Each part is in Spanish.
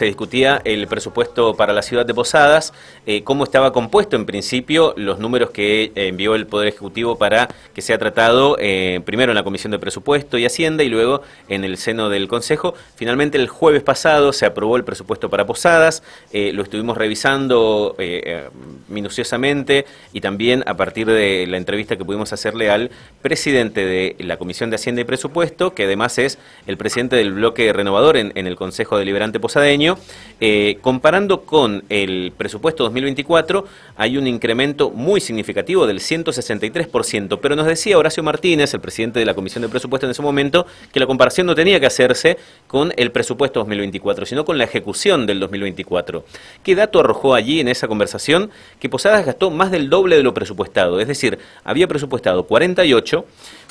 Se discutía el presupuesto para la ciudad de Posadas, cómo estaba compuesto en principio, los números que envió el Poder Ejecutivo para que sea tratado primero en la Comisión de Presupuesto y Hacienda y luego en el seno del Consejo. Finalmente el jueves pasado se aprobó el presupuesto para Posadas, lo estuvimos revisando minuciosamente y también a partir de la entrevista que pudimos hacerle al presidente de la Comisión de Hacienda y Presupuesto, que además es el presidente del bloque renovador en el Consejo Deliberante posadeño. Comparando con el presupuesto 2024, hay un incremento muy significativo del 163%, pero nos decía Horacio Martínez, el presidente de la Comisión de Presupuesto en ese momento, que la comparación no tenía que hacerse con el presupuesto 2024, sino con la ejecución del 2024. ¿Qué dato arrojó allí en esa conversación? Que Posadas gastó más del doble de lo presupuestado, es decir, había presupuestado 48,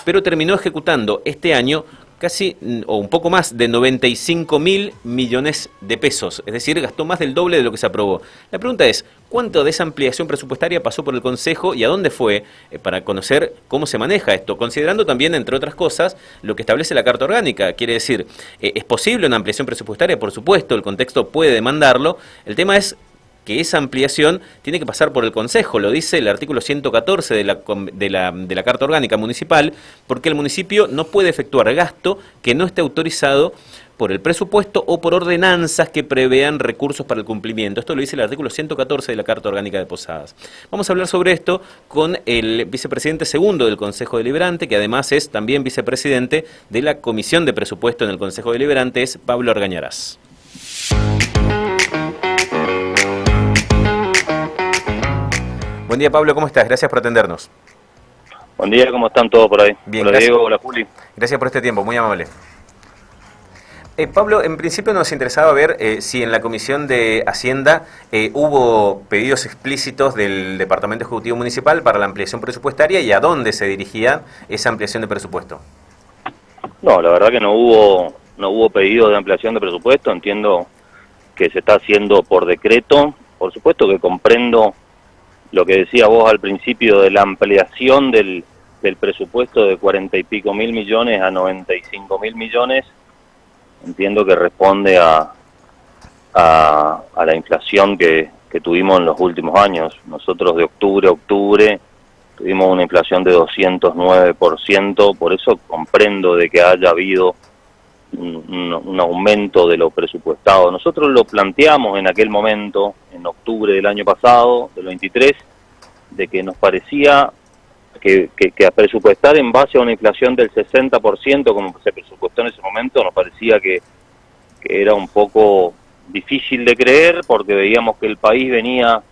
pero terminó ejecutando este año casi o un poco más de 95.000 millones de pesos, es decir, gastó más del doble de lo que se aprobó. La pregunta es, ¿cuánto de esa ampliación presupuestaria pasó por el Consejo y a dónde fue para conocer cómo se maneja esto? Considerando también, entre otras cosas, lo que establece la Carta Orgánica, quiere decir, ¿es posible una ampliación presupuestaria? Por supuesto, el contexto puede demandarlo, el tema es que esa ampliación tiene que pasar por el Consejo, lo dice el artículo 114 de la Carta Orgánica Municipal, porque el municipio no puede efectuar gasto que no esté autorizado por el presupuesto o por ordenanzas que prevean recursos para el cumplimiento. Esto lo dice el artículo 114 de la Carta Orgánica de Posadas. Vamos a hablar sobre esto con el vicepresidente segundo del Consejo Deliberante, que además es también vicepresidente de la Comisión de Presupuesto en el Consejo Deliberante, es Pablo Argañarás. Buen día, Pablo, ¿cómo estás? Gracias por atendernos. Buen día, ¿cómo están todos por ahí? Bien, hola gracias. Diego, hola Juli. Gracias por este tiempo, muy amable. Pablo, en principio nos interesaba ver si en la Comisión de Hacienda hubo pedidos explícitos del Departamento Ejecutivo Municipal para la ampliación presupuestaria y a dónde se dirigía esa ampliación de presupuesto. No, la verdad que no hubo pedido de ampliación de presupuesto, entiendo que se está haciendo por decreto. Por supuesto que comprendo lo que decía vos al principio de la ampliación del presupuesto de 40 y pico mil millones a 95.000 millones, entiendo que responde a la inflación que tuvimos en los últimos años. Nosotros de octubre a octubre tuvimos una inflación de 209%, por eso comprendo de que haya habido un aumento de lo presupuestado. Nosotros lo planteamos en aquel momento, en octubre del año pasado, del 23, de que nos parecía que a presupuestar en base a una inflación del 60%, como se presupuestó en ese momento, nos parecía que era un poco difícil de creer, porque veíamos que el país venía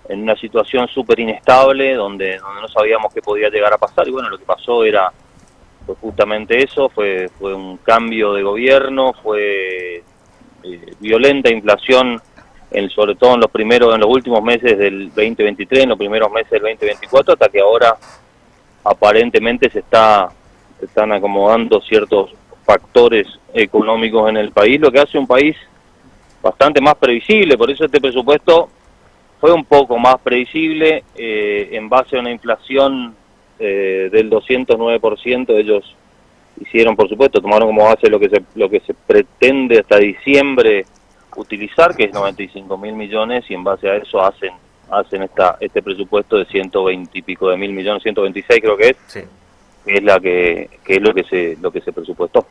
en una situación súper inestable, donde no sabíamos qué podía llegar a pasar, y bueno, lo que pasó fue justamente eso, fue un cambio de gobierno, fue violenta inflación, sobre todo en los últimos meses del 2023, en los primeros meses del 2024, hasta que ahora aparentemente se están acomodando ciertos factores económicos en el país, lo que hace un país bastante más previsible. Por eso este presupuesto fue un poco más previsible en base a una inflación del 209%. Ellos hicieron, por supuesto, tomaron como base lo que se pretende hasta diciembre utilizar, que es 95.000 millones, y en base a eso hacen este presupuesto de 120 y pico de mil millones, 126 creo que es, sí, que es lo que se presupuestó.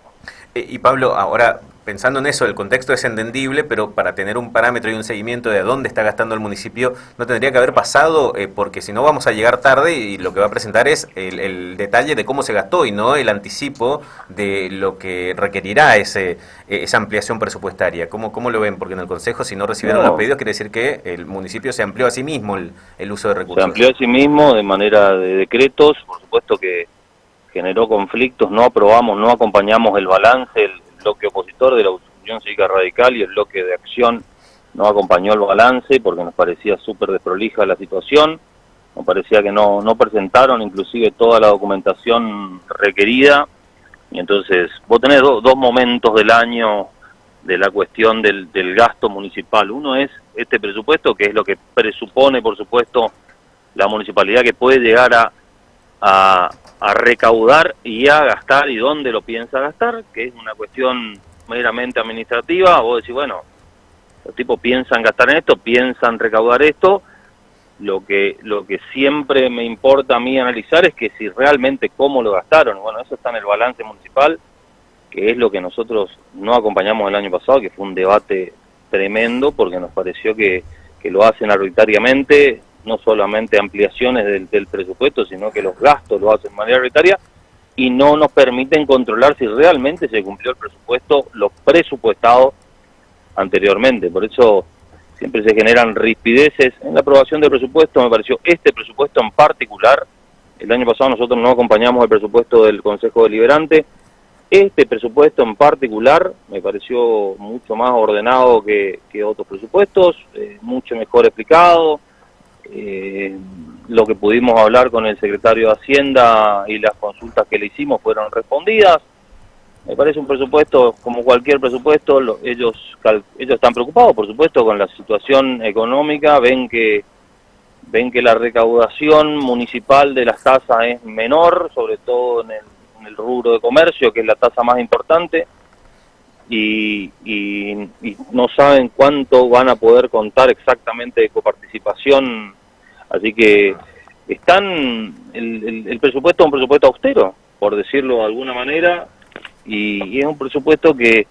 Y Pablo, ahora pensando en eso, el contexto es entendible, pero para tener un parámetro y un seguimiento de a dónde está gastando el municipio, ¿no tendría que haber pasado? Porque si no vamos a llegar tarde y lo que va a presentar es el detalle de cómo se gastó y no el anticipo de lo que requerirá esa ampliación presupuestaria. ¿Cómo lo ven? Porque en el Consejo, si no recibieron los pedidos, quiere decir que el municipio se amplió a sí mismo el uso de recursos. Se amplió a sí mismo de manera de decretos, por supuesto que generó conflictos, no acompañamos el balance, el bloque opositor de la Unión Cívica Radical y el bloque de Acción no acompañó el balance porque nos parecía súper desprolija la situación, nos parecía que no presentaron inclusive toda la documentación requerida, y entonces vos tenés dos momentos del año de la cuestión del gasto municipal. Uno es este presupuesto, que es lo que presupone, por supuesto, la municipalidad, que puede llegar a recaudar y a gastar, y dónde lo piensa gastar, que es una cuestión meramente administrativa. Vos decís, bueno, Los tipos piensan gastar en esto, piensan recaudar esto. Lo que siempre me importa a mí analizar es que si realmente cómo lo gastaron. Bueno, eso está en el balance municipal, que es lo que nosotros no acompañamos el año pasado, que fue un debate tremendo, porque nos pareció que lo hacen arbitrariamente, no solamente ampliaciones del presupuesto, sino que los gastos lo hacen de manera arbitraria, y no nos permiten controlar si realmente se cumplió el presupuesto, lo presupuestado anteriormente. Por eso siempre se generan rispideces en la aprobación del presupuesto. Me pareció este presupuesto en particular, el año pasado nosotros no acompañamos el presupuesto del Consejo Deliberante, este presupuesto en particular me pareció mucho más ordenado que otros presupuestos, mucho mejor explicado. Lo que pudimos hablar con el secretario de Hacienda y las consultas que le hicimos fueron respondidas. Me parece un presupuesto como cualquier presupuesto. Ellos están preocupados, por supuesto, con la situación económica. Ven que la recaudación municipal de las tasas es menor, sobre todo en el rubro de comercio, que es la tasa más importante, y no saben cuánto van a poder contar exactamente de coparticipación. Así que el presupuesto es un presupuesto austero, por decirlo de alguna manera, y es un presupuesto que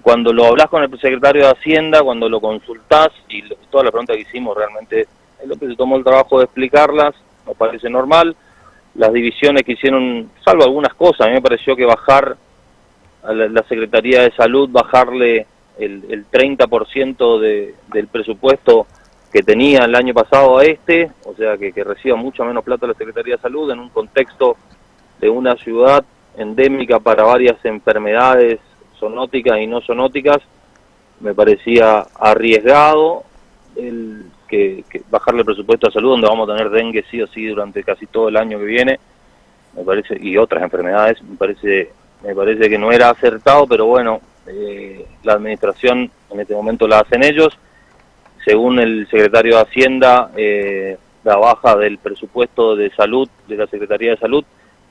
cuando lo hablas con el secretario de Hacienda, cuando lo consultás, y todas las preguntas que hicimos realmente es lo que se tomó el trabajo de explicarlas, nos parece normal. Las divisiones que hicieron, salvo algunas cosas, a mí me pareció que bajar a la Secretaría de Salud, bajarle el 30% del presupuesto que tenía el año pasado a o sea que reciba mucho menos plata la Secretaría de Salud en un contexto de una ciudad endémica para varias enfermedades zoonóticas y no zoonóticas. Me parecía arriesgado que bajarle el presupuesto a salud, donde vamos a tener dengue sí o sí durante casi todo el año que viene, me parece, y otras enfermedades. Me parece que no era acertado, pero bueno, la administración en este momento la hacen ellos. Según el secretario de Hacienda, la baja del presupuesto de salud de la Secretaría de Salud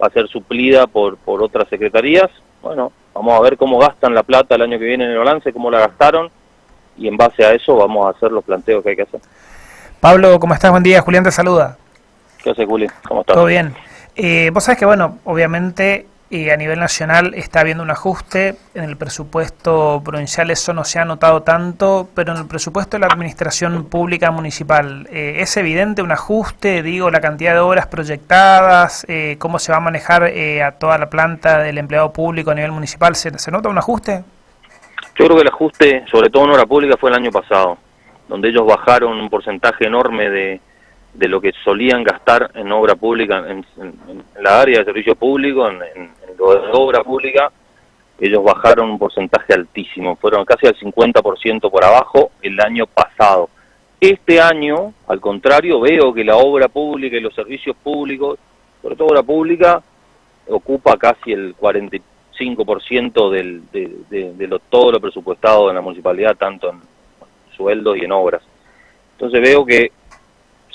va a ser suplida por otras secretarías. Bueno, vamos a ver cómo gastan la plata el año que viene en el balance, cómo la gastaron, y en base a eso vamos a hacer los planteos que hay que hacer. Pablo, ¿cómo estás? Buen día, Julián te saluda. ¿Qué hace, Juli? ¿Cómo estás? Todo bien. Vos sabés que, bueno, obviamente a nivel nacional está habiendo un ajuste. En el presupuesto provincial eso no se ha notado tanto, pero en el presupuesto de la administración pública municipal, ¿es evidente un ajuste? Digo, la cantidad de obras proyectadas, cómo se va a manejar a toda la planta del empleado público a nivel municipal, ¿se nota un ajuste? Yo creo que el ajuste, sobre todo en obra pública, fue el año pasado, donde ellos bajaron un porcentaje enorme de lo que solían gastar en obra pública, en la área de servicio público, en lo de obra pública. Ellos bajaron un porcentaje altísimo, fueron casi al 50% por abajo el año pasado. Este año, al contrario, veo que la obra pública y los servicios públicos, sobre todo obra pública, ocupa casi el 45% de todo lo presupuestado en la municipalidad, tanto en sueldos y en obras. Entonces veo que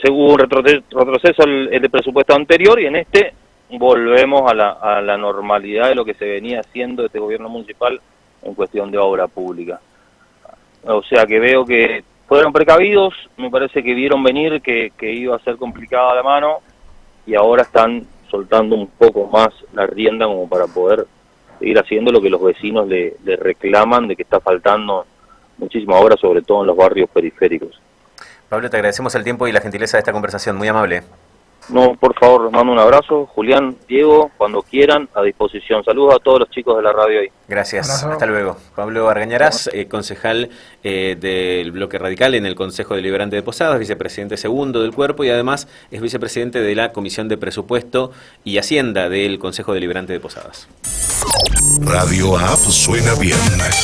hubo un retroceso el presupuesto anterior, y en este volvemos a la normalidad de lo que se venía haciendo este gobierno municipal en cuestión de obra pública. O sea que veo que fueron precavidos, me parece que vieron venir que iba a ser complicada la mano, y ahora están soltando un poco más la rienda como para poder seguir haciendo lo que los vecinos le reclaman, de que está faltando muchísima obra, sobre todo en los barrios periféricos. Pablo, te agradecemos el tiempo y la gentileza de esta conversación, muy amable. No, por favor, les mando un abrazo. Julián, Diego, cuando quieran, a disposición. Saludos a todos los chicos de la radio ahí. Gracias, Abrazo. Hasta luego. Pablo Argañarás, concejal del Bloque Radical en el Consejo Deliberante de Posadas, vicepresidente segundo del cuerpo, y además es vicepresidente de la Comisión de Presupuesto y Hacienda del Consejo Deliberante de Posadas. Radio App suena bien.